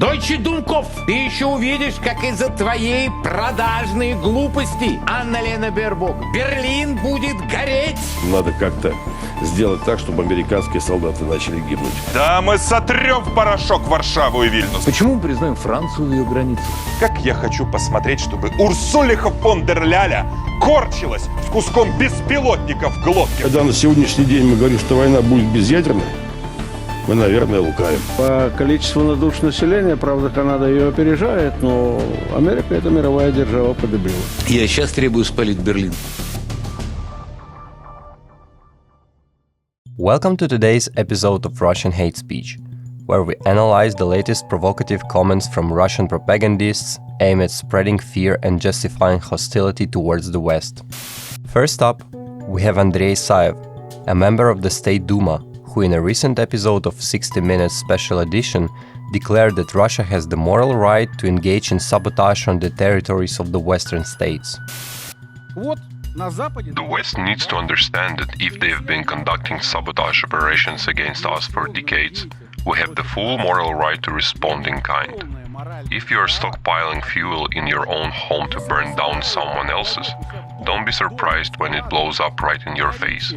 Дойче Думков, ты еще увидишь, как из-за твоей продажной глупости, Анна-Лена Бербок, Берлин будет гореть. Надо как-то сделать так, чтобы американские солдаты начали гибнуть. Да мы сотрем в порошок Варшаву и Вильнюс. Почему мы признаем Францию в ее границах? Как я хочу посмотреть, чтобы Урсулиха фон дер Ляля корчилась с куском беспилотника в глотке. Когда на сегодняшний день мы говорим, что война будет безъядерной, мы, наверное, лукавим. По количеству на душу населения, правда, Канада ее опережает, но Америка – это мировая держава победила. Я сейчас требую спалить Берлин. Welcome to today's episode of Russian Hate Speech, where we analyze the latest provocative comments from Russian propagandists aimed at spreading fear and justifying hostility towards the West. First up, we have Andrei Saev, a member of the State Duma, who in a recent episode of 60 Minutes Special Edition declared that Russia has the moral right to engage in sabotage on the territories of the Western states. The West needs to understand that if they have been conducting sabotage operations against us for decades, we have the full moral right to respond in kind. If you are stockpiling fuel in your own home to burn down someone else's, don't be surprised when it blows up right in your face.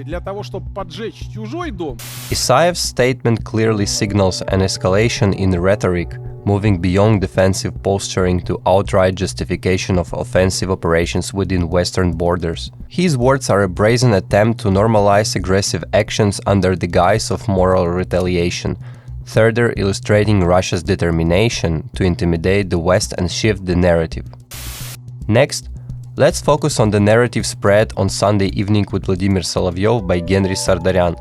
Isayev's statement clearly signals an escalation in rhetoric, moving beyond defensive posturing to outright justification of offensive operations within Western borders. His words are a brazen attempt to normalize aggressive actions under the guise of moral retaliation, further illustrating Russia's determination to intimidate the West and shift the narrative. Next, let's focus on the narrative spread on Sunday evening with Vladimir Solovyov by Henry Sardaryan,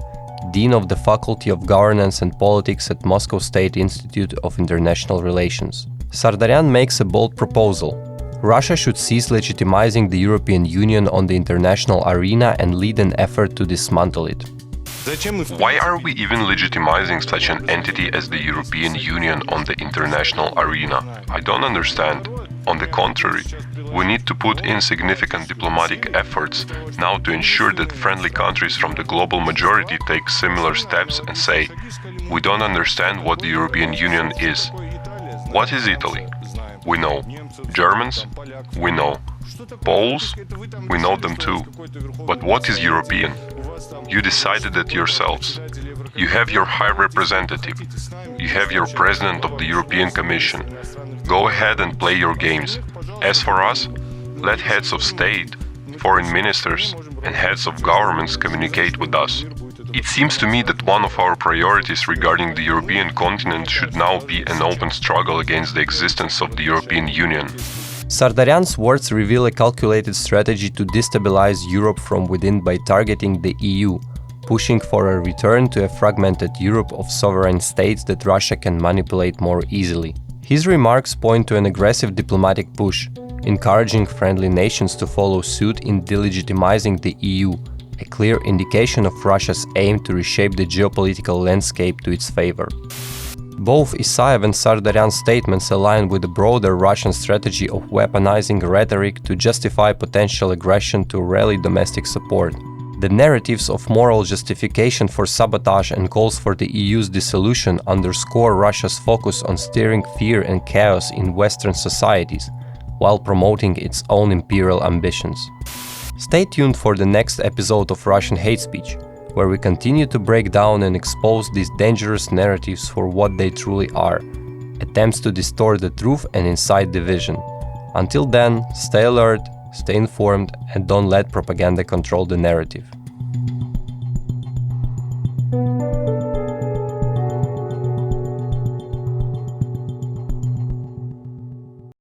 Dean of the Faculty of Governance and Politics at Moscow State Institute of International Relations. Sardaryan makes a bold proposal. Russia should cease legitimizing the European Union on the international arena and lead an effort to dismantle it. Why are we even legitimizing such an entity as the European Union on the international arena? I don't understand. On the contrary, we need to put in significant diplomatic efforts now to ensure that friendly countries from the global majority take similar steps and say, we don't understand what the European Union is. What is Italy? We know. Germans? We know. Poles? We know them too. But what is European? You decided it yourselves. You have your High Representative. You have your President of the European Commission. Go ahead and play your games. As for us, let heads of state, foreign ministers, and heads of governments communicate with us. It seems to me that one of our priorities regarding the European continent should now be an open struggle against the existence of the European Union. Sardaryan's words reveal a calculated strategy to destabilize Europe from within by targeting the EU, pushing for a return to a fragmented Europe of sovereign states that Russia can manipulate more easily. His remarks point to an aggressive diplomatic push, encouraging friendly nations to follow suit in delegitimizing the EU, a clear indication of Russia's aim to reshape the geopolitical landscape to its favor. Both Isayev and Sardaryan's statements align with the broader Russian strategy of weaponizing rhetoric to justify potential aggression to rally domestic support. The narratives of moral justification for sabotage and calls for the EU's dissolution underscore Russia's focus on steering fear and chaos in Western societies, while promoting its own imperial ambitions. Stay tuned for the next episode of Russian Hate Speech, where we continue to break down and expose these dangerous narratives for what they truly are, attempts to distort the truth and incite division. Until then, stay alert, stay informed, and don't let propaganda control the narrative.